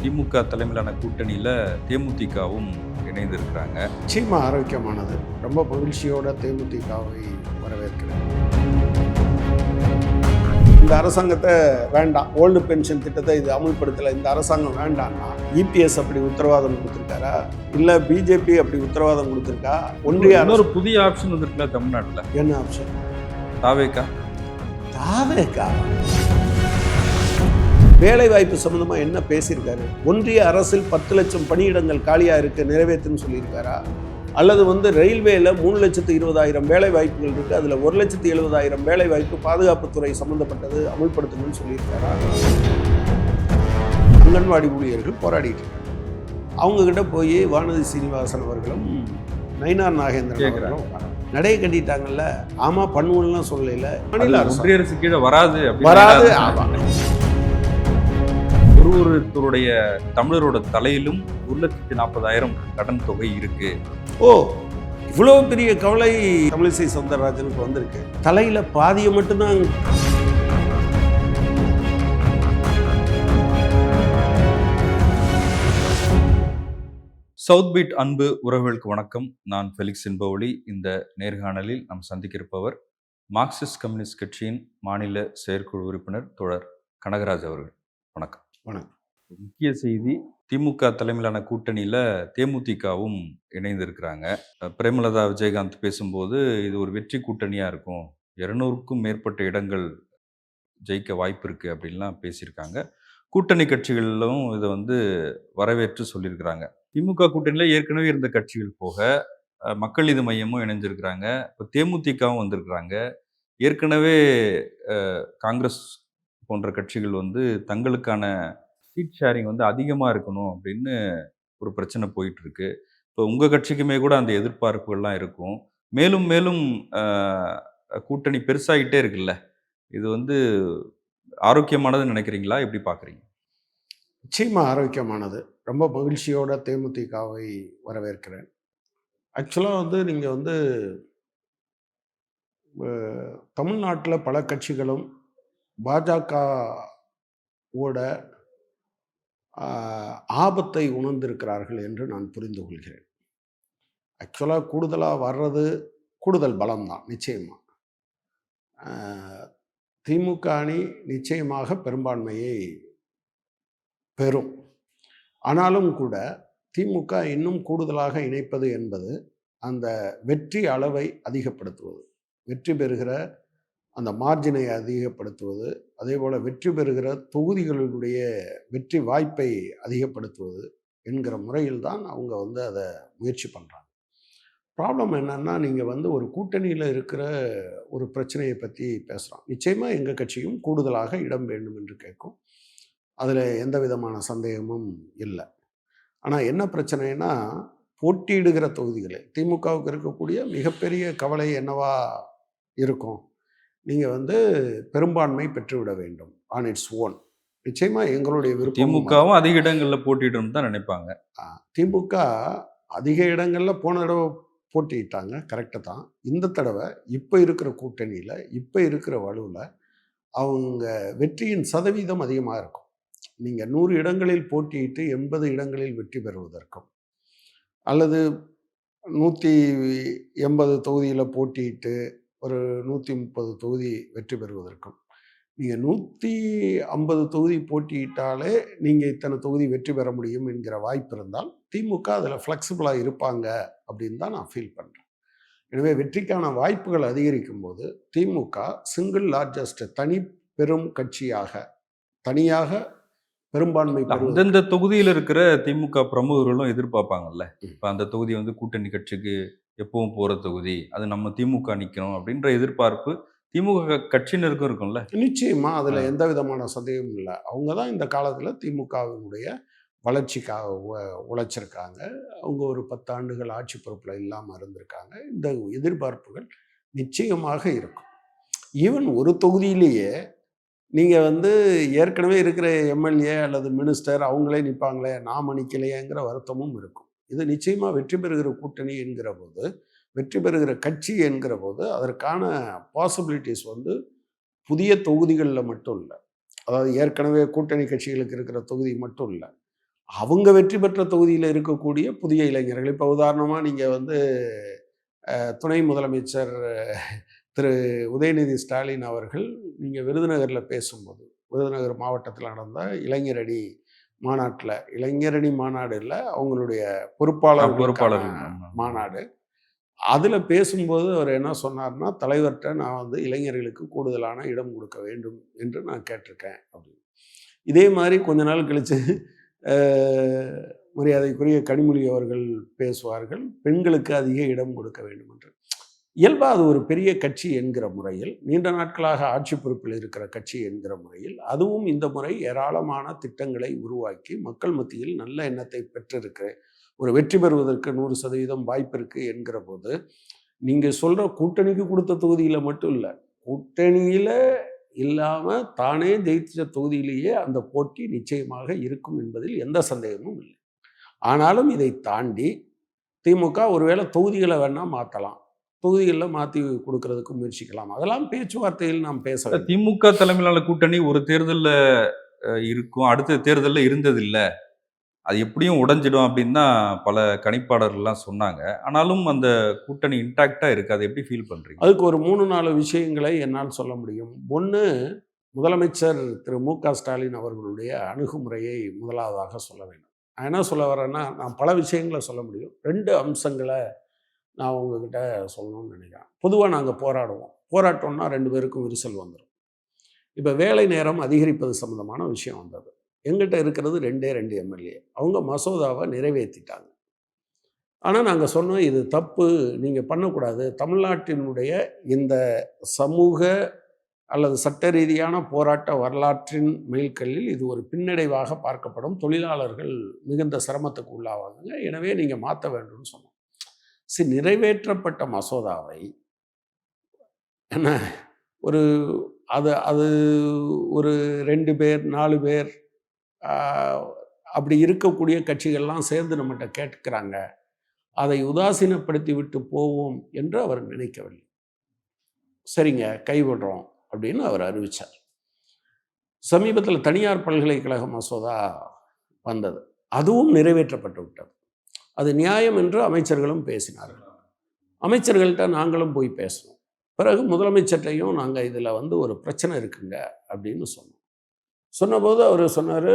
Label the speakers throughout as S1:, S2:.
S1: திமுக தலைமையிலான கூட்டணியில் தேமுதிகவும் இணைந்திருக்கிறாங்க.
S2: நிச்சயமா ஆரோக்கியமானது. ரொம்ப மகிழ்ச்சியோட தேமுதிகவை வரவேற்கிறேன். இந்த அரசாங்கத்தை வேண்டாம், ஓல்டு பென்ஷன் திட்டத்தை இது அமல்படுத்தலை, இந்த அரசாங்கம் வேண்டாம்னா இபிஎஸ் அப்படி உத்தரவாதம் கொடுத்துருக்காரா, இல்லை பிஜேபி அப்படி உத்தரவாதம் கொடுத்துருக்கா? ஒன்றிய
S1: ஒரு புதிய ஆப்ஷன் வந்துருக்குல்ல தமிழ்நாட்டில்.
S2: என்ன ஆப்ஷன்?
S1: தாவேகா.
S2: தாவேகா வேலை வாய்ப்பு சம்பந்தமா என்ன பேசியிருக்காரு? ஒன்றிய அரசில் 10 லட்சம் பணியிடங்கள் காலியா இருக்கு, நிறைவேற்றுன்னு சொல்லியிருக்காரா? அல்லது ரயில்வேல 3,20,000 வேலை வாய்ப்புகள் இருக்கு, அதுல 1,70,000 வேலை வாய்ப்பு பாதுகாப்புத்துறை சம்பந்தப்பட்டது, அமல்படுத்தணும்னு சொல்லியிருக்காரா? அங்கன்வாடி ஊழியர்கள் போராடிட்டு இருக்காங்க. அவங்க கிட்ட போய் வானதி சீனிவாசன் அவர்களும் நயினார் நாகேந்திரன் அவர்களும் நடைய கட்டிட்டாங்கல்ல. ஆமா பண்ணுவோம்லாம் சொல்லல.
S1: ஒன்றிய அரசு கீழே வராது. ஒருவருடைய தமிழரோட தலையிலும் 1,40,000 கடன் தொகை இருக்கு.
S2: ஓ, இவ்வளவு பெரிய கவலை தமிழிசை சவுந்தரராஜனுக்கு வந்திருக்கு. தலையில பாதியை மட்டும்தான்.
S1: சவுத் பீட் அன்பு உறவுகளுக்கு வணக்கம். நான் ஃபெலிக்ஸ் என்பவழி. இந்த நேர்காணலில் நாம் சந்திக்க இருப்பவர் மார்க்சிஸ்ட் கம்யூனிஸ்ட் கட்சியின் மாநில செயற்குழு உறுப்பினர் தோழர் கனகராஜ் அவர்கள். வணக்கம்.
S2: வணக்கம்.
S1: முக்கிய செய்தி, திமுக தலைமையிலான கூட்டணியில் தேமுதிகவும் இணைந்திருக்கிறாங்க. பிரேமலதா விஜயகாந்த் பேசும்போது இது ஒரு வெற்றி கூட்டணியாக இருக்கும், 200க்கும் மேற்பட்ட இடங்கள் ஜெயிக்க வாய்ப்பு இருக்குது அப்படின்லாம் பேசியிருக்காங்க. கூட்டணி கட்சிகளிலும் இதை வரவேற்று சொல்லியிருக்கிறாங்க. திமுக கூட்டணியில் ஏற்கனவே இருந்த கட்சிகள் போக மக்கள் நீதி மையமும் இணைஞ்சிருக்கிறாங்க. இப்போ தேமுதிகவும் வந்திருக்கிறாங்க. ஏற்கனவே காங்கிரஸ் போன்ற கட்சிகள் தங்களுக்கான சீட் ஷேரிங் அதிகமாக இருக்கணும் அப்படின்னு ஒரு பிரச்சனை போயிட்டு இருக்கு. இப்போ உங்கள் கட்சிக்குமே கூட அந்த எதிர்பார்ப்புகள்லாம் இருக்கும். மேலும் மேலும் கூட்டணி பெருசாகிட்டே இருக்குல்ல, இது ஆரோக்கியமானதுன்னு நினைக்கிறீங்களா? எப்படி பார்க்குறீங்க?
S2: நிச்சயமா ஆரோக்கியமானது. ரொம்ப மகிழ்ச்சியோட தேமுதிகவை வரவேற்கிறேன். ஆக்சுவலாக நீங்கள் தமிழ்நாட்டில் பல கட்சிகளும் பாஜகவோட ஆபத்தை உணர்ந்திருக்கிறார்கள் என்று நான் புரிந்து கொள்கிறேன். ஆக்சுவலாக கூடுதலாக வர்றது கூடுதல் பலம்தான். நிச்சயமாக திமுக அணி நிச்சயமாக பெரும்பான்மையை பெறும். ஆனாலும் கூட திமுக இன்னும் கூடுதலாக இணைப்பது என்பது அந்த வெற்றி அளவை அதிகப்படுத்துவது, வெற்றி பெறுகிற அந்த மார்ஜினை அதிகப்படுத்துவது, அதே போல் வெற்றி பெறுகிற தொகுதிகளுடைய வெற்றி வாய்ப்பை அதிகப்படுத்துவது என்கிற முறையில் தான் அவங்க அதை முயற்சி பண்ணுறாங்க. ப்ராப்ளம் என்னன்னா, நீங்கள் ஒரு கூட்டணியில் இருக்கிற ஒரு பிரச்சனையை பற்றி பேசுகிறோம். நிச்சயமாக எங்கள் கட்சியும் கூடுதலாக இடம் வேண்டும் என்று கேட்கும், அதில் எந்த விதமான சந்தேகமும் இல்லை. ஆனால் என்ன பிரச்சனைனா, போட்டியிடுகிற தொகுதிகளில் திமுகவுக்கு இருக்கக்கூடிய மிகப்பெரிய கவலை என்னவா இருக்கும்? நீங்கள் பெரும்பான்மை பெற்றுவிட வேண்டும் ஆன் இட்ஸ் ஓன். நிச்சயமாக எங்களுடைய விருப்பம்.
S1: திமுகவும் அதிக இடங்களில் போட்டியிடணும் தான் நினைப்பாங்க.
S2: திமுக அதிக இடங்களில் போன தடவை போட்டிட்டாங்க, கரெக்டு தான். இந்த தடவை இப்போ இருக்கிற கூட்டணியில், இப்போ இருக்கிற வலுவில் அவங்க வெற்றியின் சதவீதம் அதிகமாக இருக்கும். நீங்கள் 100 இடங்களில் போட்டியிட்டு 80 இடங்களில் வெற்றி பெறுவதற்கும், அல்லது 180 தொகுதியில் போட்டியிட்டு ஒரு 130 தொகுதி வெற்றி பெறுவதற்கும், நீங்கள் 150 தொகுதி போட்டியிட்டாலே நீங்கள் இத்தனை தொகுதி வெற்றி பெற முடியும் என்கிற வாய்ப்பு இருந்தால் திமுக அதில் ஃப்ளெக்சிபிளாக இருப்பாங்க அப்படின்னு தான் நான் ஃபீல் பண்ணுறேன். எனவே வெற்றிக்கான வாய்ப்புகள் அதிகரிக்கும் போது திமுக சிங்கிள் லார்ஜஸ்ட் தனி பெரும் கட்சியாக தனியாக பெரும்பான்மை
S1: அந்தந்த தொகுதியில் இருக்கிற திமுக பிரமுகர்களும் எதிர்பார்ப்பாங்கல்ல. இப்போ அந்த தொகுதி கூட்டணி கட்சிக்கு எப்பவும் போகிற தொகுதி, அது நம்ம திமுக நிற்கணும் அப்படின்ற எதிர்பார்ப்பு திமுக கட்சியினருக்கும் இருக்கும்ல.
S2: நிச்சயமாக அதில் எந்த விதமான சந்தேகமும் இல்லை. அவங்க தான் இந்த காலத்தில் திமுகவினுடைய வளர்ச்சிக்காக உழைச்சிருக்காங்க. அவங்க ஒரு 10 ஆண்டுகள் ஆட்சி பொறுப்பில் இல்லாமல் இருந்திருக்காங்க. இந்த எதிர்பார்ப்புகள் நிச்சயமாக இருக்கும். ஈவன் ஒரு தொகுதியிலேயே நீங்கள் ஏற்கனவே இருக்கிற எம்எல்ஏ அல்லது மினிஸ்டர் அவங்களே நிற்பாங்களே, நாம நிற்கலையேங்கிற வருத்தமும் இருக்கும். இது நிச்சயமாக வெற்றி பெறுகிற கூட்டணி என்கிற போது, வெற்றி பெறுகிற கட்சி என்கிற போது அதற்கான பாசிபிலிட்டிஸ் புதிய தொகுதிகளில் மட்டும் இல்லை, அதாவது ஏற்கனவே கூட்டணி கட்சிகளுக்கு இருக்கிற தொகுதி மட்டும் இல்லை, அவங்க வெற்றி பெற்ற தொகுதியில் இருக்கக்கூடிய புதிய இளைஞர்கள், இப்போ உதாரணமாக நீங்கள் வந்து துணை முதலமைச்சர் திரு உதயநிதி ஸ்டாலின் அவர்கள் நீங்கள் விருதுநகரில் பேசும்போது, விருதுநகர் மாவட்டத்தில் நடந்த இளைஞரணி மாநாட்டில், இளைஞரணி மாநாடு இல்லை, அவங்களுடைய பொறுப்பாளர்களுக்கான மாநாடு, அதில் பேசும்போது அவர் என்ன சொன்னார்னா, தலைவர்கிட்ட நான் வந்து இளைஞர்களுக்கு கூடுதலான இடம் கொடுக்க வேண்டும் என்று நான் கேட்டிருக்கேன் அப்படின்னு. இதே மாதிரி கொஞ்ச நாள் கழித்து மரியாதைக்குரிய கனிமொழி அவர்கள் பேசுவார்கள், பெண்களுக்கு அதிக இடம் கொடுக்க வேண்டும் என்று. இயல்பாக அது ஒரு பெரிய கட்சி என்கிற முறையில், நீண்ட நாட்களாக ஆட்சி பொறுப்பில் இருக்கிற கட்சி என்கிற முறையில், அதுவும் இந்த முறை ஏராளமான திட்டங்களை உருவாக்கி மக்கள் மத்தியில் நல்ல எண்ணத்தை பெற்றிருக்கு, ஒரு வெற்றி பெறுவதற்கு 100% வாய்ப்பு இருக்குது என்கிற போது, நீங்கள் சொல்கிற கூட்டணிக்கு கொடுத்த தொகுதியில் மட்டும் இல்லை, கூட்டணியில் இல்லாமல் தானே ஜெயித்த தொகுதியிலேயே அந்த போட்டி நிச்சயமாக இருக்கும் என்பதில் எந்த சந்தேகமும் இல்லை. ஆனாலும் இதை தாண்டி திமுக ஒருவேளை தொகுதிகளை வேணால் மாற்றலாம், தொகுதிகளில் மாற்றி கொடுக்கறதுக்கு முயற்சிக்கலாம். அதெல்லாம் பேச்சுவார்த்தையில் நாம் பேச.
S1: திமுக தலைமையிலான கூட்டணி ஒரு தேர்தலில் இருக்கும், அடுத்த தேர்தலில் இருந்ததில்லை, அது எப்படியும் உடைஞ்சிடும் அப்படின்னு தான் பல கணிப்பாளர்கள்லாம் சொன்னாங்க. ஆனாலும் அந்த கூட்டணி இன்டாக்டாக இருக்குது. அதை எப்படி ஃபீல் பண்ணுறீங்க?
S2: அதுக்கு ஒரு 3-4 விஷயங்களை என்னால் சொல்ல முடியும். ஒன்று, முதலமைச்சர் திரு மு.க. ஸ்டாலின் அவர்களுடைய அணுகுமுறையை முதலாவதாக சொல்ல வேண்டும். நான் என்ன சொல்ல வரேன்னா, நான் பல விஷயங்களை சொல்ல முடியும். 2 அம்சங்களை நான் உங்ககிட்ட சொல்லணும்னு நினைக்கிறேன். பொதுவாக நாங்கள் போராட்டம்னா 2 பேருக்கும் விரிசல் வந்துடும். இப்போ வேலை நேரம் அதிகரிப்பது சம்மந்தமான விஷயம் வந்தது. எங்கிட்ட இருக்கிறது 2 எம்எல்ஏ, அவங்க மசோதாவை நிறைவேற்றிட்டாங்க. ஆனால் நாங்கள் சொன்னோம், இது தப்பு, நீங்கள் பண்ணக்கூடாது, தமிழ்நாட்டினுடைய இந்த சமூக அல்லது சட்ட ரீதியான போராட்ட வரலாற்றின் மைல்கல்லில் இது ஒரு பின்னடைவாக பார்க்கப்படும், தொழிலாளர்கள் மிகுந்த சிரமத்துக்கு உள்ளாவாங்க, எனவே நீங்கள் மாற்ற வேண்டும்னு சொன்னோம். நிறைவேற்றப்பட்ட மசோதாவை என்ன ஒரு அது ஒரு 2 பேர் 4 பேர் அப்படி இருக்கக்கூடிய கட்சிகள்லாம் சேர்ந்து நம்மகிட்ட கேட்குறாங்க, அதை உதாசீனப்படுத்தி விட்டு போவோம் என்று அவர் நினைக்கவில்லை. சரிங்க, கைவிடுறோம் அப்படின்னு அவர் அறிவித்தார். சமீபத்தில் தனியார் பல்கலைக்கழக மசோதா வந்தது, அதுவும் நிறைவேற்றப்பட்டு விட்டது. அது நியாயம் என்று அமைச்சர்களும் பேசினார்கள். அமைச்சர்கள்ட்ட நாங்களும் போய் பேசணும். பிறகு முதலமைச்சர்கிட்டையும் நாங்கள் இதில் வந்து ஒரு பிரச்சனை இருக்குங்க அப்படின்னு சொன்னோம். சொன்னபோது அவர் சொன்னார்,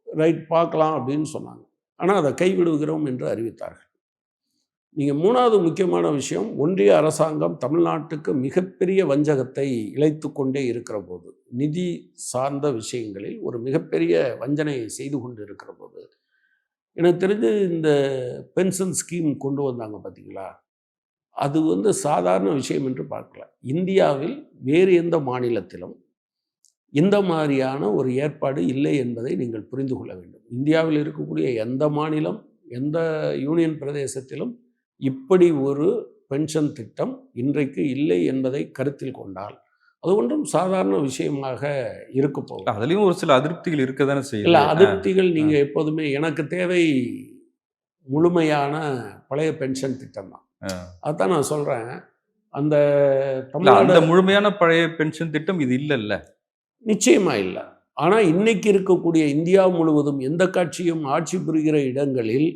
S2: ரைட் பார்க்கலாம் அப்படின்னு சொன்னாங்க. ஆனால் அதை கைவிடுகிறோம் என்று அறிவித்தார்கள். நீங்கள் 3வது முக்கியமான விஷயம், ஒன்றிய அரசாங்கம் தமிழ்நாட்டுக்கு மிகப்பெரிய வஞ்சகத்தை இழைத்து கொண்டே இருக்கிற போது, நிதி சார்ந்த விஷயங்களில் ஒரு மிகப்பெரிய வஞ்சனையை செய்து கொண்டு இருக்கிற போது, எனக்கு தெரிஞ்சு இந்த பென்ஷன் ஸ்கீம் கொண்டு வந்தாங்க பார்த்தீங்களா, அது வந்து சாதாரண விஷயம் என்று பார்க்கல. இந்தியாவில் வேறு எந்த மாநிலத்திலும் இந்த மாதிரியான ஒரு ஏற்பாடு இல்லை என்பதை நீங்கள் புரிந்து கொள்ள வேண்டும். இந்தியாவில் இருக்கக்கூடிய எந்த மாநிலம், எந்த யூனியன் பிரதேசத்திலும் இப்படி ஒரு பென்ஷன் திட்டம் இன்றைக்கு இல்லை என்பதை கருத்தில் கொண்டால் அது ஒன்றும் சாதாரண விஷயமாக இருக்க போகும்.
S1: அதுலேயும் ஒரு சில அதிருப்திகள் இருக்க தானே செய்யும்.
S2: இல்லை, அதிருப்திகள் நீங்கள் எப்போதுமே, எனக்கு தேவை முழுமையான பழைய பென்ஷன் திட்டம் தான். அதுதான் நான் சொல்கிறேன். அந்த
S1: தமிழ்நாடு முழுமையான பழைய பென்ஷன் திட்டம் இது இல்லைல்ல,
S2: நிச்சயமாக இல்லை. ஆனால் இன்னைக்கு இருக்கக்கூடிய இந்தியா முழுவதும் எந்த கட்சியும் ஆட்சி புரிகிற இடங்களில்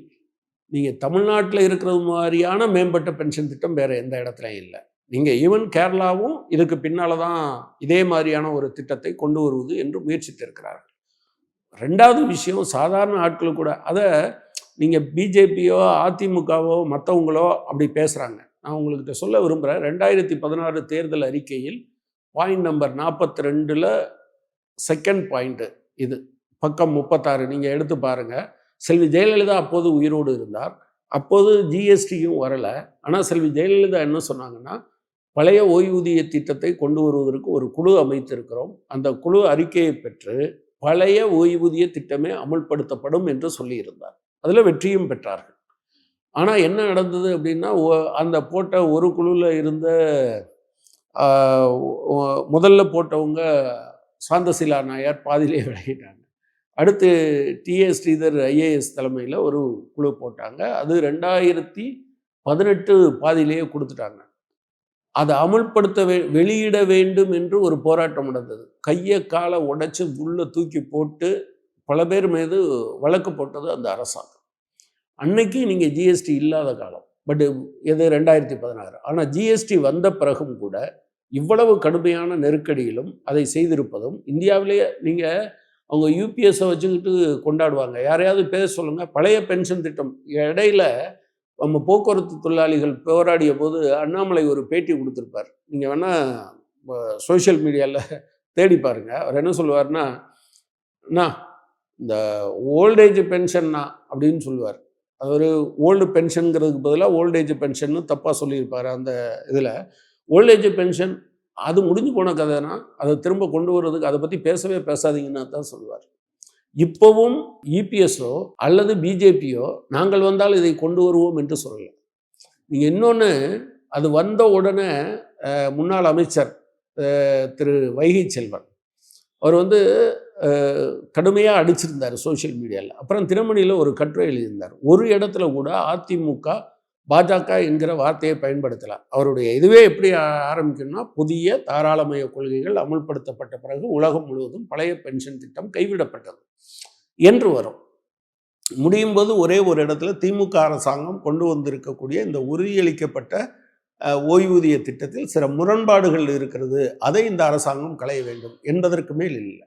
S2: நீங்கள் தமிழ்நாட்டில் இருக்கிறது மாதிரியான மேம்பட்ட பென்ஷன் திட்டம் வேறு எந்த இடத்துலையும் இல்லை. நீங்கள் ஈவன் கேரளாவும் இதுக்கு பின்னால் தான் இதே மாதிரியான ஒரு திட்டத்தை கொண்டு வருவது என்று முயற்சித்திருக்கிறார்கள். 2வது விஷயம், சாதாரண ஆட்கள் கூட அதை நீங்கள் பிஜேபியோ அதிமுகவோ மற்றவங்களோ அப்படி பேசுகிறாங்க. நான் உங்களுக்கு சொல்ல விரும்புகிறேன், 2016 தேர்தல் அறிக்கையில் பாயிண்ட் நம்பர் 42 செகண்ட் பாயிண்ட்டு, இது பக்கம் 36 நீங்கள் எடுத்து பாருங்கள். செல்வி ஜெயலலிதா அப்போது உயிரோடு இருந்தார், அப்போது ஜிஎஸ்டியும் வரலை. ஆனால் செல்வி ஜெயலலிதா என்ன சொன்னாங்கன்னா, பழைய ஓய்வூதிய திட்டத்தை கொண்டு வருவதற்கு ஒரு குழு அமைத்திருக்கிறோம், அந்த குழு அறிக்கையை பெற்று பழைய ஓய்வூதிய திட்டமே அமல்படுத்தப்படும் என்று சொல்லியிருந்தார். அதில் வெற்றியும் பெற்றார்கள். ஆனால் என்ன நடந்தது அப்படின்னா, அந்த போட்ட ஒரு குழுவில் இருந்த முதல்ல போட்டவங்க சாந்தசிலா நாயர் பாதியிலே விலகிட்டாங்க. அடுத்து டிஎஸ் ஸ்ரீதர் ஐஏஎஸ் தலைமையில் ஒரு குழு போட்டாங்க, அது 2018 பாதியிலேயே கொடுத்துட்டாங்க. அதை அமுல்படுத்த வெளியிட வேண்டும் என்று ஒரு போராட்டம் நடந்தது. கையை காலை உடைச்சு உள்ள தூக்கி போட்டு பல பேர் மீது வழக்கு போட்டது அந்த அரசாங்கம். அன்னைக்கு நீங்கள் ஜிஎஸ்டி இல்லாத காலம். பட் இது 2016. ஆனால் ஜிஎஸ்டி வந்த பிறகும் கூட இவ்வளவு கடுமையான நெருக்கடியிலும் அதை செய்திருப்பதும் இந்தியாவிலேயே நீங்கள் அவங்க யூபிஎஸ்ஸை வச்சுக்கிட்டு கொண்டாடுவாங்க. யாரையாவது பேச சொல்லுங்கள். பழைய பென்ஷன் திட்டம் இடையில நம்ம போக்குவரத்து தொழிலாளிகள் போராடிய போது அண்ணாமலை ஒரு பேட்டி கொடுத்துருப்பார். நீங்கள் வேணால் சோஷியல் மீடியாவில் தேடி பாருங்க. அவர் என்ன சொல்லுவார்னா, அண்ணா இந்த ஓல்டேஜ் பென்ஷன்னா அப்படின்னு சொல்லுவார். அவர் ஓல்டு பென்ஷனுங்கிறதுக்கு பதிலாக ஓல்டேஜ் பென்ஷன்னு தப்பாக சொல்லியிருப்பார். அந்த இதில் ஓல்டேஜ் பென்ஷன் அது முடிஞ்சு போன கதைனா அதை திரும்ப கொண்டு வர்றதுக்கு அதை பற்றி பேசவே பேசாதீங்கன்னா தான் சொல்லுவார். இப்போவும் இபிஎஸ்ஓ அல்லது பிஜேபியோ நாங்கள் வந்தால் இதை கொண்டு வருவோம் என்று சொல்லலை. நீங்கள் இன்னொன்று, அது வந்த உடனே முன்னாள் அமைச்சர் திரு வைகை செல்வன் அவர் வந்து கடுமையாக அடிச்சிருந்தார் சோஷியல் மீடியாவில். அப்புறம் தினமணியில் ஒரு கட்டுரை எழுதியிருந்தார். ஒரு இடத்துல கூட அதிமுக பாஜக என்கிற வார்த்தையை பயன்படுத்தலாம். அவருடைய இதுவே எப்படி ஆரம்பிக்கணும்னா, புதிய தாராளமய கொள்கைகள் அமுல்படுத்தப்பட்ட பிறகு உலகம் முழுவதும் பழைய பென்ஷன் திட்டம் கைவிடப்பட்டது என்று வரும். முடியும் போது ஒரே ஒரு இடத்துல திமுக அரசாங்கம் கொண்டு வந்திருக்கக்கூடிய இந்த உறுதியளிக்கப்பட்ட ஓய்வூதிய திட்டத்தில் சில முரண்பாடுகள் இருக்கிறது, அதை இந்த அரசாங்கம் களைய வேண்டும் என்பதற்கு மேல் இல்லை.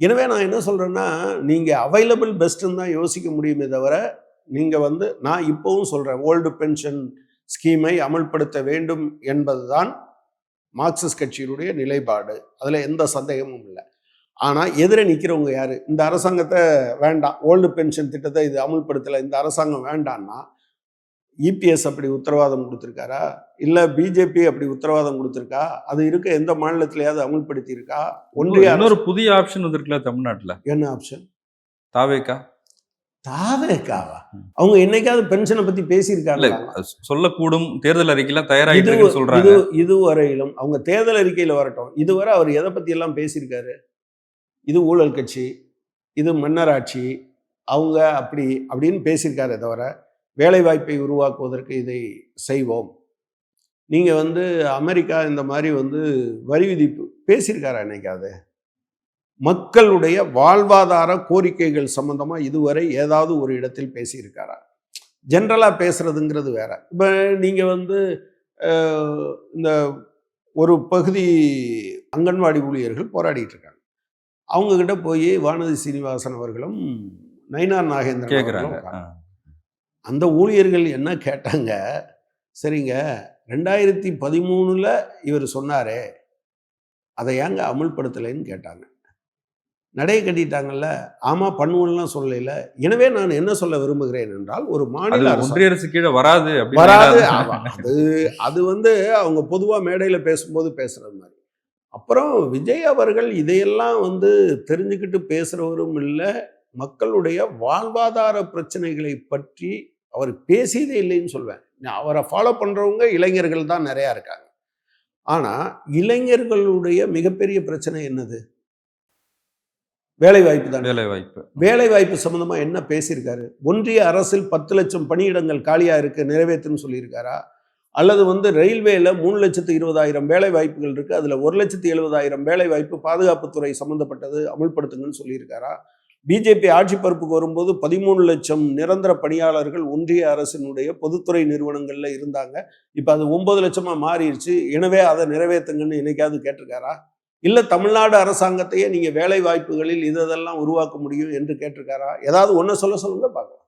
S2: எனவே நான் என்ன சொல்கிறேன்னா, நீங்கள் அவைலபிள் பெஸ்ட்டுன்னு தான் யோசிக்க முடியுமே தவிர, நீங்கள் வந்து நான் இப்போவும் சொல்கிறேன், ஓல்டு பென்ஷன் ஸ்கீமை அமல்படுத்த வேண்டும் என்பது தான் மார்க்சிஸ்ட் கட்சியினுடைய நிலைப்பாடு. அதில் எந்த சந்தேகமும் இல்லை. ஆனால் எதிரே நிற்கிறவங்க யார்? இந்த அரசாங்கத்தை வேண்டாம், ஓல்டு பென்ஷன் திட்டத்தை இது அமல்படுத்தலை, இந்த அரசாங்கம் வேண்டான்னா இபிஎஸ் அப்படி உத்தரவாதம் கொடுத்துருக்காரா? இல்லை பிஜேபி அப்படி உத்தரவாதம் கொடுத்துருக்கா? அது இருக்க எந்த மாநிலத்திலேயாவது அமல்படுத்தி இருக்கா? ஒன்றிய
S1: இன்னொரு புதிய ஆப்ஷன் வந்திருக்குல்ல தமிழ்நாட்டில்.
S2: என்ன ஆப்ஷன்?
S1: தாவேக்கா.
S2: தாவேக்காவா? அவங்க என்னைக்காவது பென்ஷனை பத்தி பேசியிருக்காங்க?
S1: சொல்லக்கூடும், தேர்தல் அறிக்கையில தயாராகிட்டு சொல்றாங்க.
S2: இதுவரையிலும் அவங்க தேர்தல் அறிக்கையில வரட்டும், இதுவரை அவர் எதை பத்தி எல்லாம் பேசியிருக்காரு? இது ஊழல் கட்சி, இது மன்னராட்சி, அவங்க அப்படி அப்படின்னு பேசியிருக்காரு தவிர, வேலை வாய்ப்பை உருவாக்குவதற்கு இதை செய்வோம், நீங்கள் வந்து அமெரிக்கா இந்த மாதிரி வந்து வரி விதிப்பு பேசியிருக்காரா என்னைக்காவது? மக்களுடைய வாழ்வாதார கோரிக்கைகள் சம்பந்தமாக இதுவரை ஏதாவது ஒரு இடத்தில் பேசியிருக்காரா? ஜென்ரலாக பேசுறதுங்கிறது வேற. இப்போ நீங்கள் வந்து இந்த ஒரு பகுதி அங்கன்வாடி ஊழியர்கள் போராடிட்டு இருக்காங்க. அவங்கக்கிட்ட போய் வானதி சீனிவாசன் அவர்களும் நயினார் நாகேந்திரன்
S1: கேட்குறாங்க.
S2: அந்த ஊழியர்கள் என்ன கேட்டாங்க? சரிங்க, 2013 இவர் சொன்னாரே, அதை ஏங்க அமுல்படுத்தலைன்னு கேட்டாங்க. நடைய கட்டிட்டாங்கல்ல. ஆமாம் பண்ணுவோம்லாம் சொல்லல. எனவே நான் என்ன சொல்ல விரும்புகிறேன் என்றால், ஒரு மாநில
S1: ஒன்றிய அரசு கீழே வராது.
S2: அது வந்து அவங்க பொதுவாக மேடையில் பேசும்போது பேசுறது மாதிரி. அப்புறம் விஜய் அவர்கள் இதையெல்லாம் வந்து தெரிஞ்சுக்கிட்டு பேசுகிறவரும் இல்லை. மக்களுடைய வாழ்வாதார பிரச்சனைகளை பற்றி அவர் பேசியதே இல்லைன்னு சொல்வேன். அவரை ஃபாலோ பண்ணுறவங்க இளைஞர்கள் தான் நிறையா இருக்காங்க. ஆனால் இளைஞர்களுடைய மிகப்பெரிய பிரச்சனை என்னது? வேலைவாய்ப்பு தான். வேலைவாய்ப்பு சம்மந்தமாக என்ன பேசியிருக்காரு? ஒன்றிய அரசில் 10 லட்சம் பணியிடங்கள் காலியாக இருக்குது, நிறைவேற்றுன்னு சொல்லியிருக்காரா? அல்லது வந்து ரயில்வேல 3,20,000 வேலை வாய்ப்புகள் இருக்குது, அதில் 1,70,000 வேலை வாய்ப்பு பாதுகாப்புத்துறை சம்மந்தப்பட்டது, அமுல்படுத்துங்கன்னு சொல்லியிருக்காரா? பிஜேபி ஆட்சி பொறுப்புக்கு வரும்போது 13 லட்சம் நிரந்தர பணியாளர்கள் ஒன்றிய அரசினுடைய பொதுத்துறை நிறுவனங்களில் இருந்தாங்க. இப்போ அது 9 லட்சமாக மாறிடுச்சு. எனவே அதை நிறைவேற்றுங்கன்னு என்னைக்காவது கேட்டிருக்காரா? இல்லை தமிழ்நாடு அரசாங்கத்தையே நீங்கள் வேலை வாய்ப்புகளில் இதெல்லாம் உருவாக்க முடியும் என்று கேட்டிருக்காரா? ஏதாவது ஒன்று சொல்லுங்க பார்க்கலாம்.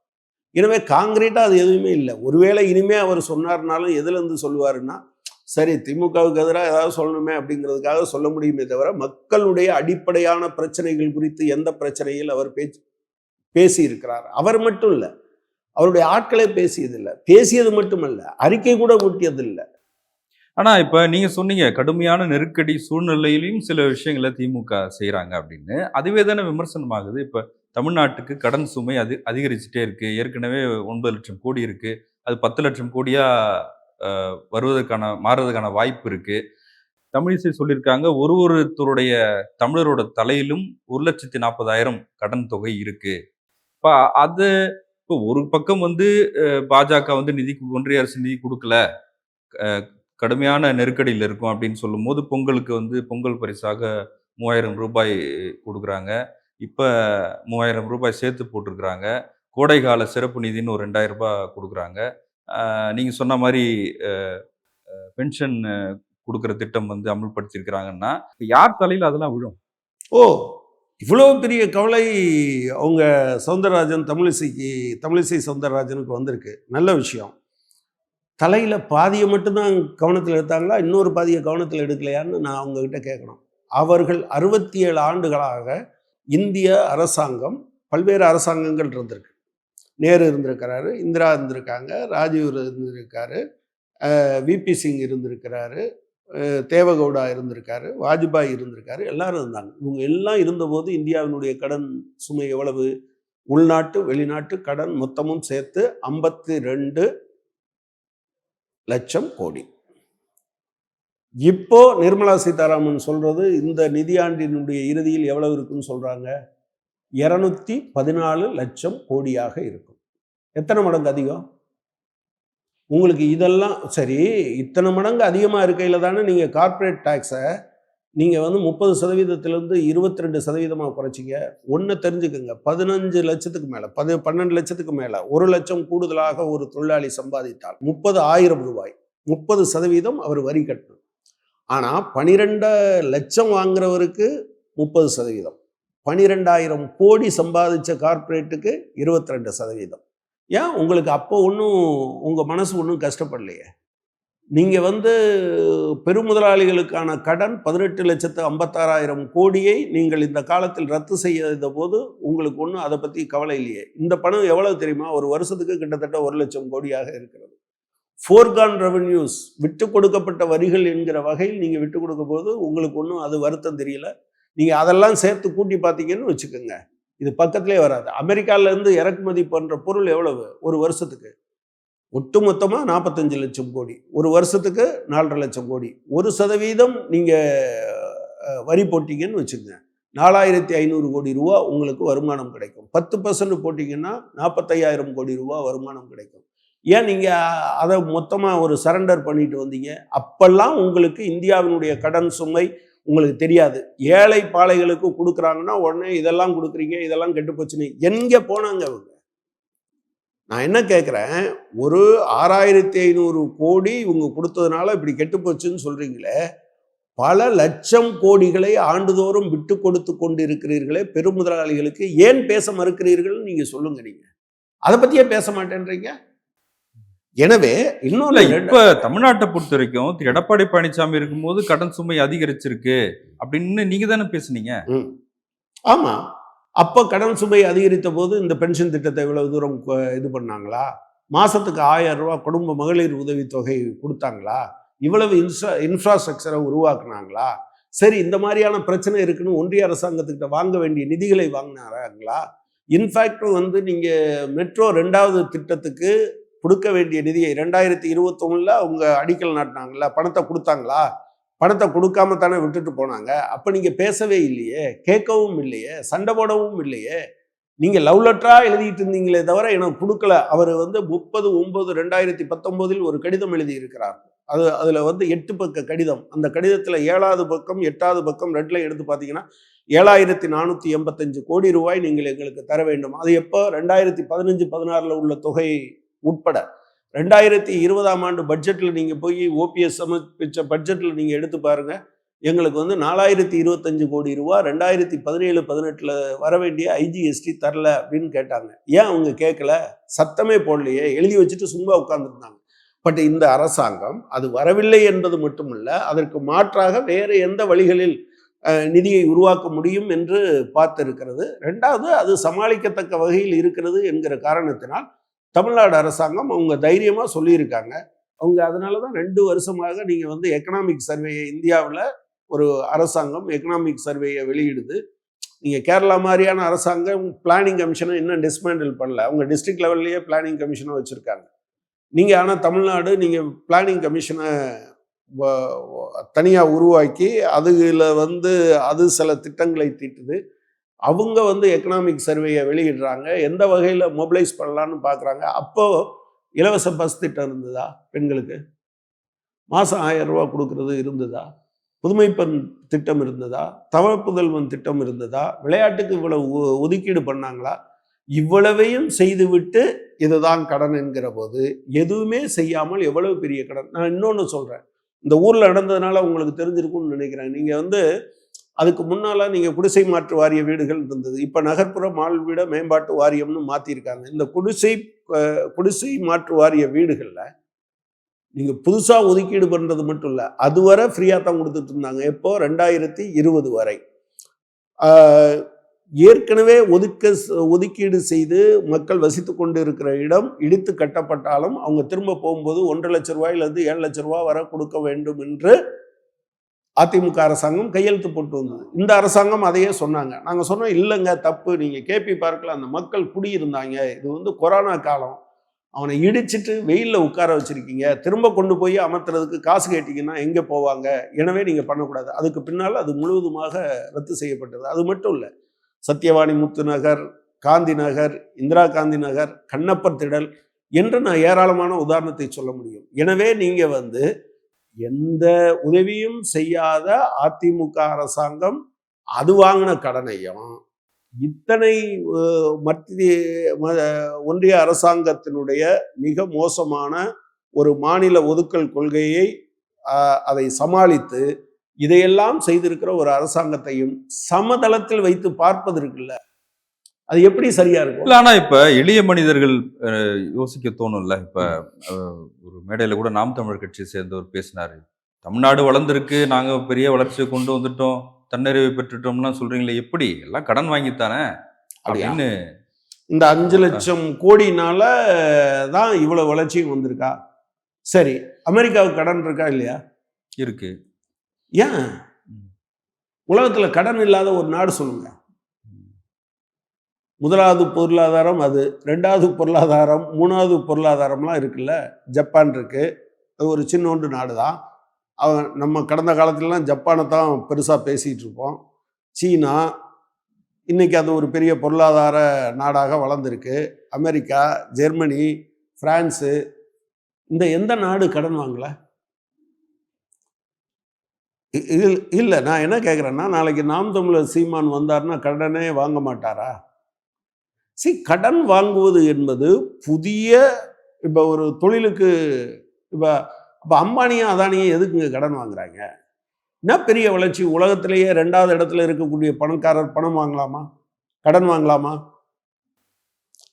S2: எனவே காங்கிரீட்டாக அது எதுவுமே இல்லை. ஒருவேளை இனிமே அவர் சொன்னார்னாலும் எதுலேருந்து சொல்லுவாருன்னா, சரி திமுகவுக்கு எதிராக ஏதாவது சொல்லணுமே அப்படிங்கிறதுக்காக சொல்ல முடியுமே தவிர, மக்களுடைய அடிப்படையான பிரச்சனைகள் குறித்து எந்த பிரச்சனையில் அவர் பேசியிருக்கிறார்? அவர் மட்டும் இல்லை, அவருடைய ஆட்களே பேசியதில்லை. பேசியது மட்டுமல்ல, அறிக்கை கூட ஊட்டியதில்லை.
S1: ஆனால் இப்போ நீங்கள் சொன்னீங்க, கடுமையான நெருக்கடி சூழ்நிலையிலையும் சில விஷயங்களை திமுக செய்கிறாங்க அப்படின்னு. அதுவே தானே விமர்சனமாகுது. இப்போ தமிழ்நாட்டுக்கு கடன் சுமை அதிகரிச்சுட்டே இருக்குது. ஏற்கனவே 9 லட்சம் கோடி இருக்குது. அது 10 லட்சம் கோடியாக மாறுறதுக்கான வாய்ப்பு இருக்குது. தமிழிசை சொல்லியிருக்காங்க, ஒருத்தருடைய தமிழரோட தலையிலும் 1,40,000 கடன் தொகை இருக்குது. இப்போ அது இப்போ ஒரு பக்கம் வந்து பாஜக வந்து ஒன்றிய அரசு நிதி கொடுக்கல, கடுமையான நெருக்கடியில் இருக்கும் அப்படின்னு சொல்லும் போது, பொங்கலுக்கு வந்து பொங்கல் பரிசாக 3,000 ரூபாய் கொடுக்குறாங்க. இப்போ 3000 ரூபாய் சேர்த்து போட்டிருக்கிறாங்க. கோடைகால சிறப்பு நிதின்னு ஒரு 2000 ரூபாய் குடுக்குறாங்க. நீங்க சொன்ன மாரி பென்ஷன் குடுக்குற திட்டம் வந்து அமல்படுத்தியிருக்கிறாங்கன்னா, யார் தலையில அதெல்லாம் விழும்?
S2: ஓ! இவ்வளோ பெரிய கவலை அவங்க சௌந்தரராஜன் தமிழிசை சௌந்தரராஜனுக்கு வந்திருக்கு. நல்ல விஷயம். தலையில பாதிய மட்டும் தான் கவனத்துல எடுத்தாங்களா? இன்னொரு பாதிய கவனத்துல எடுக்கலையான்னு நான் அவங்ககிட்ட கேட்கணும். அவர்கள் 67 ஆண்டுகளாக இந்திய அரசாங்கம், பல்வேறு அரசாங்கங்கள் இருந்திருக்கு. நேரு இருந்திருக்கிறாரு, இந்திரா இருந்திருக்காங்க, ராஜீவ் இருந்திருக்காரு, விபி சிங் இருந்திருக்கிறாரு, தேவகவுடா இருந்திருக்காரு, வாஜ்பாய் இருந்திருக்காரு, எல்லாரும் இருந்தாங்க. இவங்க எல்லாம் இருந்தபோது இந்தியாவினுடைய கடன் சுமை எவ்வளவு? உள்நாட்டு, வெளிநாட்டு கடன் மொத்தமும் சேர்த்து 52 லட்சம் கோடி. இப்போ நிர்மலா சீதாராமன் சொல்றது இந்த நிதியாண்டினுடைய இறுதியில் எவ்வளவு இருக்குன்னு சொல்றாங்க? 214 லட்சம் கோடியாக இருக்கும். எத்தனை மடங்கு அதிகம்? உங்களுக்கு இதெல்லாம் சரி, இத்தனை மடங்கு அதிகமாக இருக்கையில் தானே நீங்கள் கார்ப்பரேட் டேக்ஸை நீங்கள் வந்து 30% 22% குறைச்சிங்க. ஒன்று தெரிஞ்சுக்கோங்க, 15 லட்சத்துக்கு மேலே 12 லட்சத்துக்கு மேலே 1 லட்சம் கூடுதலாக ஒரு தொழிலாளி சம்பாதித்தால் 30,000 ரூபாய் 30% அவர் வரி கட்டணும். ஆனால் 12 லட்சம் வாங்குறவருக்கு 30%, 12,000 கோடி சம்பாதிச்ச கார்ப்பரேட்டுக்கு 22%. ஏன் உங்களுக்கு அப்போ ஒன்றும் உங்கள் மனசு ஒன்றும் கஷ்டப்படலையே? நீங்கள் வந்து பெருமுதலாளிகளுக்கான கடன் 18,56,000 கோடியை நீங்கள் இந்த காலத்தில் ரத்து செய்த போது உங்களுக்கு ஒன்றும் அதை பற்றி கவலை இல்லையே. இந்த பணம் எவ்வளவு தெரியுமா? ஒரு வருஷத்துக்கு கிட்டத்தட்ட 1 லட்சம் கோடியாக இருக்கிறது. ஃபோர்கான் ரெவன்யூஸ், விட்டு கொடுக்கப்பட்ட வரிகள் என்கிற வகையில் நீங்கள் விட்டு கொடுக்கும் போது உங்களுக்கு ஒன்றும் அது வருத்தம் தெரியல. நீங்கள் அதெல்லாம் சேர்த்து கூட்டி பார்த்தீங்கன்னு வச்சுக்கோங்க, இது பக்கத்திலே வராது. அமெரிக்காவிலேருந்து இறக்குமதி பண்ணுற பொருள் எவ்வளவு ஒரு வருஷத்துக்கு? ஒட்டு மொத்தமாக 45 லட்சம் கோடி, ஒரு வருஷத்துக்கு 4.5 லட்சம் கோடி. 1% நீங்கள் வரி போட்டிங்கன்னு வச்சுக்கோங்க, 4,500 கோடி ரூபா உங்களுக்கு வருமானம் கிடைக்கும். 10% போட்டிங்கன்னா 45,000 கோடி ரூபா வருமானம் கிடைக்கும். ஏன் நீங்கள் அதை மொத்தமாக ஒரு சரண்டர் பண்ணிட்டு வந்தீங்க? அப்பெல்லாம் உங்களுக்கு இந்தியாவினுடைய கடன் சுமை உங்களுக்கு தெரியாது. ஏழை பாளைகளுக்கு கொடுக்குறாங்கன்னா உடனே இதெல்லாம் கொடுக்குறீங்க, இதெல்லாம் கெட்டு போச்சுன்னு எங்கே போனாங்க அவங்க? நான் என்ன கேட்குறேன், ஒரு 6,500 கோடி இவங்க கொடுத்ததுனால இப்படி கெட்டு போச்சுன்னு சொல்றீங்களே, பல லட்சம் கோடிகளை ஆண்டுதோறும் விட்டு கொடுத்து கொண்டு இருக்கிறீர்களே பெருமுதலாளிகளுக்கு, ஏன் பேச மறுக்கிறீர்கள் நீங்க சொல்லுங்க. நீங்க அதை பத்தியே பேச மாட்டேன்றீங்க. எனவே இன்னொன்று,
S1: இப்ப தமிழ்நாட்டை பொறுத்த வரைக்கும் திரு எடப்பாடி பழனிசாமி இருக்கும்போது கடன் சுமை அதிகரிச்சிருக்கு அப்படின்னு நீங்க தானே பேசுனீங்க.
S2: ஆமா, அப்போ கடன் சுமை அதிகரித்த போது இந்த பென்ஷன் திட்டத்தை இவ்வளவு தூரம் இது பண்ணாங்களா? மாசத்துக்கு 1000 ரூபாய் குடும்ப மகளிர் உதவித்தொகை கொடுத்தாங்களா? இவ்வளவு இன்ஃப்ராஸ்ட்ரக்சரை உருவாக்குனாங்களா? சரி, இந்த மாதிரியான பிரச்சனை இருக்குன்னு ஒன்றிய அரசாங்கத்துக்கிட்ட வாங்க வேண்டிய நிதிகளை வாங்கினாங்களா? இன்ஃபேக்ட் வந்து நீங்க மெட்ரோ 2வது திட்டத்துக்கு கொடுக்க வேண்டிய நிதியை 2021 அவங்க அடிக்கல் நாட்டினாங்களா? பணத்தை கொடுத்தாங்களா? பணத்தை கொடுக்காம தானே விட்டுட்டு போனாங்க. அப்ப நீங்க பேசவே இல்லையே, கேட்கவும் இல்லையே, சண்டை போடவும் இல்லையே. நீங்க லவ் லெட்டரா எழுதிட்டு இருந்தீங்களே தவிர எனக்கு கொடுக்கல. அவர் வந்து 30/9/2019 ஒரு கடிதம் எழுதி இருக்கிறார். அதுல வந்து 8 பக்க கடிதம். அந்த கடிதத்துல 7வது பக்கம் 8வது பக்கம் ரெட்ல எடுத்து பார்த்தீங்கன்னா 7,485 கோடி ரூபாய் நீங்கள் எங்களுக்கு தர வேண்டும். அது எப்போ? 2015-16 உள்ள தொகை உட்பட. 2020ஆம் ஆண்டு பட்ஜெட்ல நீங்க போய் ஓபிஎஸ் சமர்ப்பிச்ச பட்ஜெட்ல நீங்க எடுத்து பாருங்க, எங்களுக்கு வந்து 4,025 கோடி ரூபா 2017-18 வர வேண்டிய ஐஜிஎஸ்டி தரல அப்படின்னு கேட்டாங்க. ஏன் அவங்க கேட்கல? சத்தமே போடலையே, எழுதி வச்சுட்டு சும்மா உட்கார்ந்துருந்தாங்க. பட் இந்த அரசாங்கம் அது வரவில்லை என்பது மட்டுமல்ல, அதற்கு மாற்றாக வேறு எந்த வழிகளில் நிதியை உருவாக்க முடியும் என்று பார்த்திருக்கிறது. 2வது, அது சமாளிக்கத்தக்க வகையில் இருக்கிறது என்கிற காரணத்தினால் தமிழ்நாடு அரசாங்கம் அவங்க தைரியமாக சொல்லியிருக்காங்க. அவங்க அதனால தான் 2 வருஷமாக நீங்கள் வந்து எக்கனாமிக் சர்வேயை, இந்தியாவில் ஒரு அரசாங்கம் எக்கனாமிக் சர்வேயை வெளியிடுது. நீங்கள் கேரளா மாதிரியான அரசாங்கம் பிளானிங் கமிஷனை இன்னும் டிஸ்மேண்டில் பண்ணல. அவங்க டிஸ்ட்ரிக்ட் லெவல்லையே பிளானிங் கமிஷனை வச்சுருக்காங்க. நீங்கள் ஆனால் தமிழ்நாடு நீங்கள் பிளானிங் கமிஷனை தனியாக உருவாக்கி அதில் வந்து அது சில திட்டங்களை தீட்டுது. அவங்க வந்து எக்கனாமிக் சர்வேயை வெளியிடுறாங்க, எந்த வகையில் மொபிலைஸ் பண்ணலான்னு பார்க்குறாங்க. அப்போ இலவச பஸ் திட்டம் இருந்ததா? பெண்களுக்கு மாதம் 1000 ரூபா கொடுக்கறது இருந்ததா? புதுமைப்பெண் திட்டம் இருந்ததா? தவப்புதல்வன் திட்டம் இருந்ததா? விளையாட்டுக்கு இவ்வளவு ஒதுக்கீடு பண்ணாங்களா? இவ்வளவையும் செய்துவிட்டு இதுதான் கடன் என்கிற போது எதுவுமே செய்யாமல் எவ்வளவு பெரிய கடன். நான் இன்னொன்று சொல்றேன், இந்த ஊர்ல நடந்ததுனால உங்களுக்கு தெரிஞ்சிருக்கும்னு நினைக்கிறேன். நீங்க வந்து அதுக்கு முன்னால நீங்க குடிசை மாற்று வாரிய வீடுகள் இருந்தது. இப்ப நகர்ப்புற வாழ்விட மேம்பாட்டு வாரியம்னு மாத்திருக்காங்க. இந்த குடிசை மாற்று வாரிய வீடுகள்ல நீங்க புதுசா ஒதுக்கீடு பண்றது மட்டும் இல்ல, அதுவரை ஃப்ரீயா தான் கொடுத்துட்டு இருந்தாங்க. எப்போ 2020 வரை. ஏற்கனவே ஒதுக்கீடு செய்து மக்கள் வசித்து கொண்டு இருக்கிற இடம் இடித்து கட்டப்பட்டாலும் அவங்க திரும்ப போகும்போது 1,50,000 ரூபாயிலிருந்து 7,00,000 ரூபாய் வரை கொடுக்க வேண்டும் என்று அதிமுக அரசாங்கம் கையெழுத்து போட்டு வந்தது. இந்த அரசாங்கம் அதையே சொன்னாங்க. நாங்கள் சொன்னோம், இல்லைங்க தப்பு, நீங்கள் கேபி பார்க்கில் அந்த மக்கள் குடியிருந்தாங்க, இது வந்து கொரோனா காலம், அவனை இடிச்சிட்டு வெயிலில் உட்கார வச்சிருக்கீங்க, திரும்ப கொண்டு போய் அமர்த்துறதுக்கு காசு கேட்டிங்கன்னா எங்கே போவாங்க, எனவே நீங்கள் பண்ணக்கூடாது. அதுக்கு பின்னால் அது முழுவதுமாக ரத்து செய்யப்பட்டது. அது மட்டும் இல்லை, சத்தியவாணி முத்து நகர், காந்தி நகர், இந்திரா காந்தி நகர், கண்ணப்பர் திடல் என்று நான் ஏராளமான உதாரணத்தை சொல்ல முடியும். எனவே நீங்கள் வந்து எந்த உதவியும் செய்யாத அதிமுக அரசாங்கம் அது வாங்கின கடனையும் இத்தனை மத்திய ஒன்றிய அரசாங்கத்தினுடைய மிக மோசமான ஒரு மாநில ஒதுக்கல் கொள்கையை அதை சமாளித்து இதையெல்லாம் செய்திருக்கிற ஒரு அரசாங்கத்தையும் சமதளத்தில் வைத்து பார்ப்பதற்குல்ல, அது எப்படி சரியா இருக்கும்?
S1: ஆனா இப்ப எளிய மனிதர்கள் யோசிக்க தோணும்ல. இப்ப ஒரு மேடையில கூட நாம் தமிழர் கட்சியை சேர்ந்தவர் பேசினாரு, தமிழ்நாடு வளர்ந்துருக்கு, நாங்க பெரிய வளர்ச்சியை கொண்டு வந்துட்டோம், தன்னிறைவை பெற்றுட்டோம்லாம் சொல்றீங்களே, எப்படி எல்லாம் கடன் வாங்கித்தானே அப்படின்னு.
S2: இந்த 5 லட்சம் கோடினால தான் இவ்வளவு வளர்ச்சியும் வந்திருக்கா? சரி, அமெரிக்காவுக்கு கடன் இருக்கா இல்லையா?
S1: இருக்கு.
S2: ஏன் உலகத்துல கடன் இல்லாத ஒரு நாடு சொல்லுங்க? முதலாவது பொருளாதாரம் அது, 2வது பொருளாதாரம், 3வது பொருளாதாரம்லாம் இருக்குல்ல. ஜப்பான் இருக்கு, அது ஒரு சின்னோண்டு நாடு தான். நம்ம கடந்த காலத்துலலாம் ஜப்பானை தான் பெருசாக பேசிகிட்டு இருப்போம். சீனா இன்னைக்கு அது ஒரு பெரிய பொருளாதார நாடாக வளர்ந்துருக்கு. அமெரிக்கா, ஜெர்மனி, பிரான்ஸு, இந்த எந்த நாடு கடன் வாங்கல? இல்லை, நான் என்ன கேட்குறேன்னா, நாளைக்கு நாம் தமிழர் சீமான் வந்தார்னா கடனே வாங்க மாட்டாரா? கடன் வாங்குவது என்பது புதிய, இப்போ ஒரு தொழிலுக்கு, இப்போ அம்பானியும் அதானியும் எதுக்குங்க கடன் வாங்குறாங்க? என்ன பெரிய வளர்ச்சி, உலகத்திலேயே 2வது இடத்துல இருக்கக்கூடிய பணக்காரர் பணம் வாங்கலாமா, கடன் வாங்கலாமா?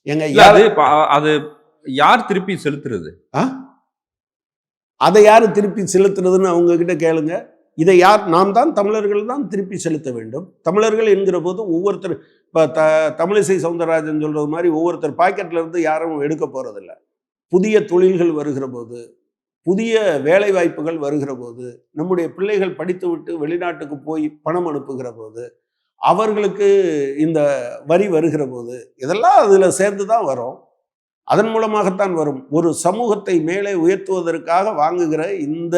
S2: எங்க
S1: அது யார் திருப்பி செலுத்துறது?
S2: அதை யாரு திருப்பி செலுத்துறதுன்னு அவங்க கிட்ட கேளுங்க. இதை யார்? நாம் தான், தமிழர்கள் தான் திருப்பி செலுத்த வேண்டும். தமிழர்கள் என்கிற போது ஒவ்வொருத்தர், இப்போ தமிழிசை சவுந்தரராஜன் சொல்றது மாதிரி ஒவ்வொருத்தர் பாக்கெட்ல இருந்து யாரும் எடுக்க போறதில்லை. புதிய தொழில்கள் வருகிற போது, புதிய வேலை வாய்ப்புகள் வருகிற போது, நம்முடைய பிள்ளைகள் படித்துவிட்டு வெளிநாட்டுக்கு போய் பணம் அனுப்புகிற போது, அவர்களுக்கு இந்த வரி வருகிற போது, இதெல்லாம் அதில் சேர்ந்து தான் வரும். அதன் மூலமாகத்தான் வரும். ஒரு சமூகத்தை மேலே உயர்த்துவதற்காக வாங்குகிற இந்த,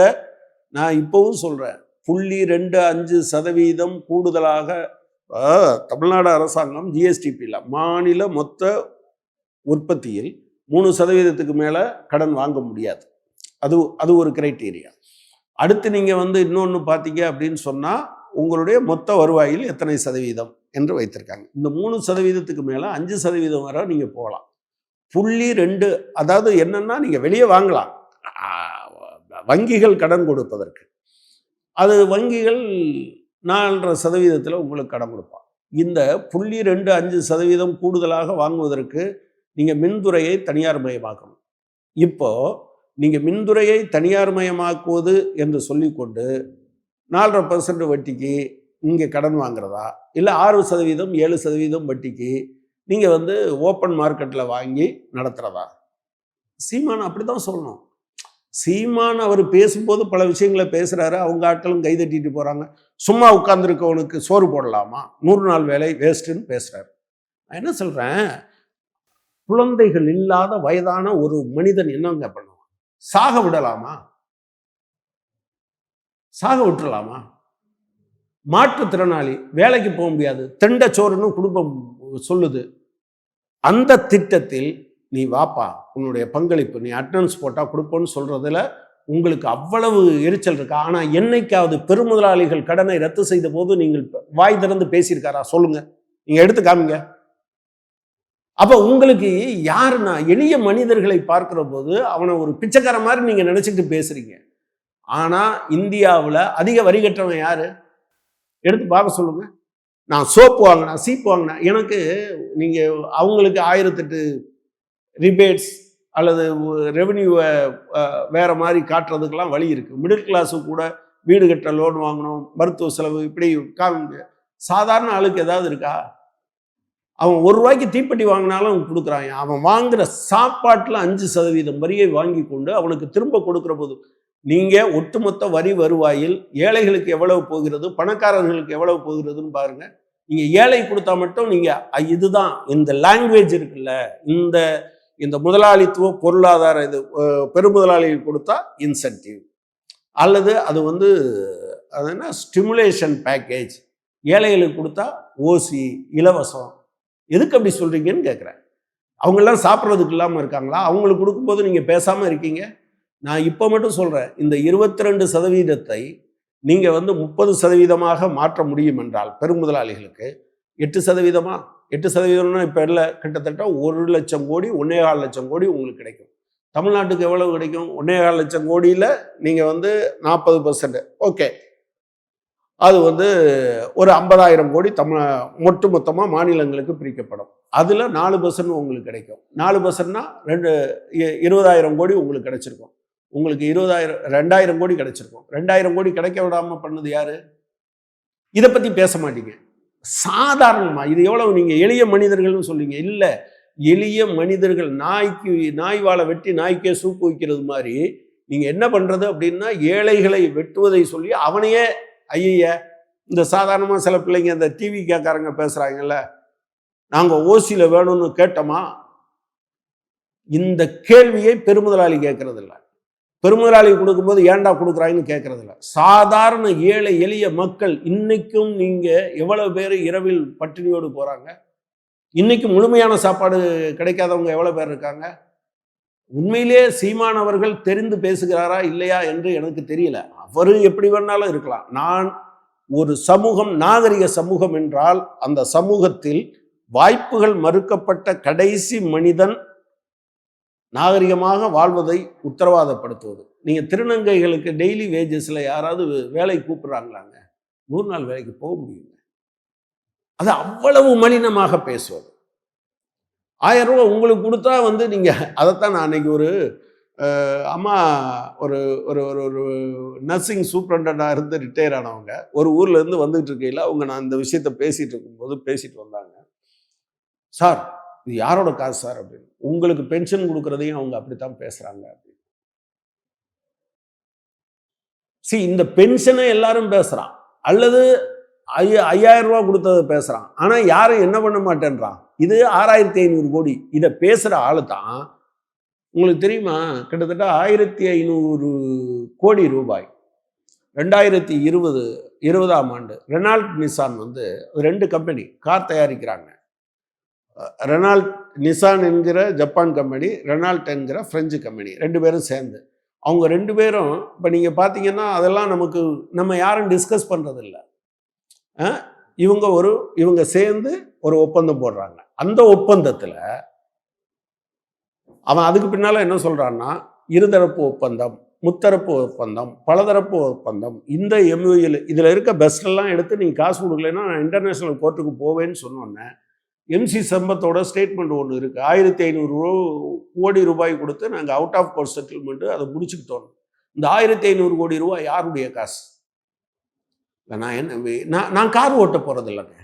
S2: நான் இப்பவும் சொல்றேன், 0.25% கூடுதலாக தமிழ்நாடு அரசாங்கம் ஜிஎஸ்டிபியில் மாநில மொத்த உற்பத்தியில் 3% மேலே கடன் வாங்க முடியாது. அது ஒரு கிரைட்டீரியா. அடுத்து நீங்கள் வந்து இன்னொன்று பார்த்தீங்க அப்படின்னு சொன்னால், உங்களுடைய மொத்த வருவாயில் எத்தனை சதவீதம் என்று வைத்திருக்காங்க. இந்த 3% மேலே 5% வரை நீங்கள் போகலாம். 0.2, அதாவது என்னன்னா, நீங்கள் வெளியே வாங்கலாம் வங்கிகள் கடன் கொடுப்பதற்கு. அது வங்கிகள் 4.5% உங்களுக்கு கடன் கொடுப்பான். இந்த 0.25% கூடுதலாக வாங்குவதற்கு நீங்கள் மின்துறையை தனியார் மயமாக்கணும். இப்போ நீங்கள் மின்துறையை தனியார் மயமாக்குவது என்று சொல்லிக்கொண்டு 4.5% வட்டிக்கு நீங்கள் கடன் வாங்குறதா, இல்லை 6%, 7% வட்டிக்கு நீங்கள் வந்து ஓப்பன் மார்க்கெட்டில் வாங்கி நடத்துகிறதா? சீமான் அப்படி தான் சொல்லணும். சீமான் அவர் பேசும்போது பல விஷயங்களை பேசுகிறாரு, அவங்க ஆட்களும் கைதட்டிட்டு போகிறாங்க. சும்மா உட்கார்ந்துருக்கவனுக்கு சோறு போடலாமா, 100 நாள் வேலை வேஸ்ட்டுன்னு பேசுகிறாரு. நான் என்ன சொல்கிறேன், குழந்தைகள் இல்லாத வயதான ஒரு மனிதன் என்னங்க பண்ணுவான்? சாக விடலாமா? சாக விட்டுறலாமா? மாற்றுத்திறனாளி வேலைக்கு போக முடியாது, தெண்டச்சோறுன்னு குடும்பம் சொல்லுது. அந்த திட்டத்தில் நீ வாப்பா, உன்னுடைய பங்களிப்பு, நீ அட்டனன்ஸ் போட்டால் கொடுப்போன்னு சொல்கிறதுல உங்களுக்கு அவ்வளவு எரிச்சல் இருக்கா? ஆனா என்னைக்காவது பெருமுதலாளிகள் கடனை ரத்து செய்த போது நீங்கள் வாய் திறந்து பேசியிருக்காரா? சொல்லுங்க, நீங்க எடுத்து காமிங்க. அப்ப உங்களுக்கு யாருன்னா, எளிய மனிதர்களை பார்க்கிற போது அவனை ஒரு பிச்சைக்கார மாதிரி நீங்க நினைச்சிட்டு பேசுறீங்க. ஆனா இந்தியாவுல அதிக வரி கட்டுறவன் யாரு? எடுத்து பார்க்க சொல்லுங்க. நான் சோப்பு வாங்கினா, சீப்பு வாங்கினா, எனக்கு நீங்க அவங்களுக்கு 1008 ரிபேட்ஸ் அல்லது ரெவென்யூவை வேற மாதிரி காட்டுறதுக்கெல்லாம் வழி இருக்கு. மிடில் கிளாஸு கூட வீடு கட்ட லோன் வாங்கணும், மருத்துவ செலவு, இப்படி காமிங்க. சாதாரண ஆளுக்கு ஏதாவது இருக்கா? அவன் ₹1 தீப்பெட்டி வாங்கினாலும் கொடுக்குறான். அவன் வாங்குற சாப்பாட்டில் 5% வரியை வாங்கி கொண்டு அவனுக்கு திரும்ப கொடுக்குற போது நீங்க ஒட்டுமொத்த வரி வருவாயில் ஏழைகளுக்கு எவ்வளவு போகிறது, பணக்காரர்களுக்கு எவ்வளவு போகிறதுன்னு பாருங்க. நீங்க ஏழை கொடுத்தா மட்டும் நீங்க இதுதான் இந்த லாங்குவேஜ் இருக்குல்ல, இந்த இந்த முதலாளித்துவ பொருளாதார இது பெருமுதலாளிகள் கொடுத்தா இன்சென்டிவ், அல்லது அது அது என்ன ஸ்டிமுலேஷன் பேக்கேஜ், ஏழைகளுக்கு கொடுத்தா ஓசி இலவசம். எதுக்கு அப்படி சொல்றீங்கன்னு கேட்குறேன். அவங்கெல்லாம் சாப்பிட்றதுக்கு இல்லாமல் இருக்காங்களா? அவங்களுக்கு கொடுக்கும்போது நீங்க பேசாம இருக்கீங்க. நான் இப்போ மட்டும் சொல்றேன், இந்த 22% நீங்க 30% மாற்ற முடியும் என்றால் பெருமுதலாளிகளுக்கு 8%, 8%னா இப்போ இல்லை, கிட்டத்தட்ட 1 லட்சம் கோடி 1.25 லட்சம் கோடி உங்களுக்கு கிடைக்கும். தமிழ்நாட்டுக்கு எவ்வளவு கிடைக்கும்? 1.25 லட்சம் கோடியில் நீங்க 40%, ஓகே, அது ஒரு 50,000 கோடி மொத்தமாக மாநிலங்களுக்கு பிரிக்கப்படும். அதுல 4% உங்களுக்கு கிடைக்கும். 4%னா 20,000 கோடி உங்களுக்கு கிடைச்சிருக்கும். உங்களுக்கு 2,000 கோடி கிடைச்சிருக்கும். 2,000 கோடி கிடைக்க விடாம பண்ணது யாரு? இதை பத்தி பேச மாட்டீங்க. சாதாரணமா இது எவ்வளவு நீங்க எளிய மனிதர்கள்னு சொல்றீங்க. இல்ல, எளிய மனிதர்கள் நாய் வாழை வெட்டி நாய்க்கே சூப்பு வைக்கிறது மாதிரி நீங்க என்ன பண்றது அப்படின்னா, ஏழைகளை வெட்டுவதை சொல்லி அவனையே ஐய இந்த சாதாரணமா சில பிள்ளைங்க இந்த டிவி கேட்காரங்க பேசுறாங்கல்ல, நாங்க ஓசியில வேணும்னு கேட்டோமா, இந்த கேள்வியை பெருமுதலாளி கேட்கறது இல்லை. பெருமுதலாளி கொடுக்கும்போது ஏன்டா கொடுக்குறாங்கன்னு கேட்கறது இல்லை. சாதாரண ஏழை எளிய மக்கள் இன்னைக்கும் நீங்க எவ்வளவு பேர் இரவில் பட்டினியோடு போறாங்க? இன்னைக்கு முழுமையான சாப்பாடு கிடைக்காதவங்க எவ்வளவு பேர் இருக்காங்க? உண்மையிலேயே சீமான் அவர்கள் தெரிந்து பேசுகிறாரா இல்லையா என்று எனக்கு தெரியல. அவரு எப்படி வேணாலும் இருக்கலாம். நான் ஒரு சமூகம், நாகரிக சமூகம் என்றால் அந்த சமூகத்தில் வாய்ப்புகள் மறுக்கப்பட்ட கடைசி மனிதன் நாகரிகமாக வாழ்வதை உத்தரவாதப்படுத்துவது. நீங்க திருநங்கைகளுக்கு டெய்லி வேஜஸ்ல யாராவது வேலை கூப்பிடுறாங்களாங்க? 100 நாள் வேலைக்கு போக முடியுங்க. அது அவ்வளவு மலினமாக பேசுவது. 1000 ரூபாய் உங்களுக்கு கொடுத்தா நீங்க அதைத்தான் நான் அன்னைக்கு ஒரு அம்மா ஒரு ஒரு ஒரு நர்சிங் சூப்பரண்டாக இருந்து ரிட்டையர் ஆனவங்க ஒரு ஊர்ல இருந்து வந்துட்டு இருக்கையில் அவங்க நான் இந்த விஷயத்த பேசிட்டு இருக்கும்போது பேசிட்டு வந்தாங்க. சார், இது யாரோட காசு சார் அப்படின்னு. உங்களுக்கு பென்ஷன் கொடுக்கறதையும் அவங்க அப்படித்தான் பேசுறாங்க அப்படின்னு. இந்த பென்ஷனை எல்லாரும் பேசுறான், அல்லது 5,000 ரூபாய் கொடுத்ததை பேசுறான். ஆனா யாரும் என்ன பண்ண மாட்டேன்றான். இது 6,500 கோடி. இதை பேசுற ஆளு தான் உங்களுக்கு தெரியுமா, கிட்டத்தட்ட 1,500 கோடி ரூபாய் 2020ஆம் ஆண்டு ரெனால்ட் நிசான் 2 கம்பெனி கார் தயாரிக்கிறாங்க. ரெனால்ட் நிசான் என்கிற ஜப்பான் கம்பெனி, ரெனால்ட் என்கிற பிரெஞ்சு கம்பெனி, 2 பேரும் சேர்ந்து. அவங்க 2 பேரும் இப்போ நீங்க பார்த்தீங்கன்னா அதெல்லாம் நம்ம யாரும் டிஸ்கஸ் பண்றதில்லை. இவங்க சேர்ந்து ஒரு ஒப்பந்தம் போடுறாங்க. அந்த ஒப்பந்தத்தில் அவன் அதுக்கு பின்னால என்ன சொல்றான்னா, இருதரப்பு ஒப்பந்தம், முத்தரப்பு ஒப்பந்தம், பலதரப்பு ஒப்பந்தம். இந்த எம்யூஎல் இதுல இருக்க பெஸ்ட் எல்லாம் எடுத்து நீங்க காசு கொடுக்கலன்னா நான் இன்டர்நேஷனல் கோர்ட்டுக்கு போவேன்னு சொன்னோன்னே, MC சம்பத்தோட ஸ்டேட்மெண்ட் ஒன்று இருக்கு. 1,500 கோடி ரூபாய் கொடுத்து நாங்கள் அவுட் ஆஃப் கோர்ட் செட்டில்மெண்ட் அதை முடிச்சுக்கிட்டோம். இந்த 1,500 கோடி ரூபாய் யாருடைய காசு? நான் கார் ஓட்ட போறதில்லைங்க.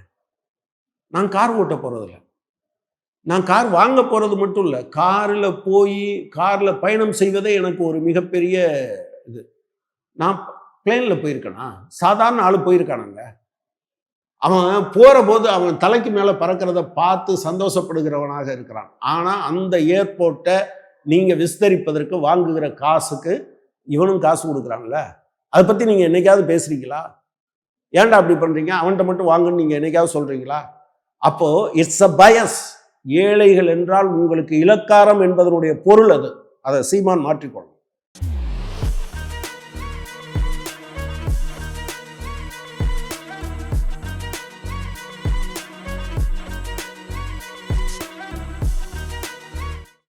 S2: நான் கார் வாங்க போறது மட்டும் இல்லை, காரில் பயணம் செய்வதே எனக்கு ஒரு மிகப்பெரிய இது. நான் பிளேன்ல போயிருக்கேனா? சாதாரண ஆளு போயிருக்கானாங்க. அவன் போற போது அவன் தலைக்கு மேல பறக்கிறத பார்த்து சந்தோஷப்படுகிறவனாக இருக்கிறான். ஆனா அந்த ஏர்போர்ட்டை நீங்க விஸ்தரிப்பதற்கு வாங்குகிற காசுக்கு இவனும் காசு கொடுக்குறான்ல. அதை பத்தி நீங்க என்னைக்காவது பேசுறீங்களா? ஏன்டா அப்படி பண்றீங்க, அவன்கிட்ட மட்டும் வாங்குன்னு நீங்க என்னைக்காவது சொல்றீங்களா? அப்போ இட்ஸ் அ பயஸ். ஏழைகள் என்றால் உங்களுக்கு இலக்காரம் என்பதனுடைய பொருள் அது. அதை சீமான் மாற்றிக்கொள்ளும்.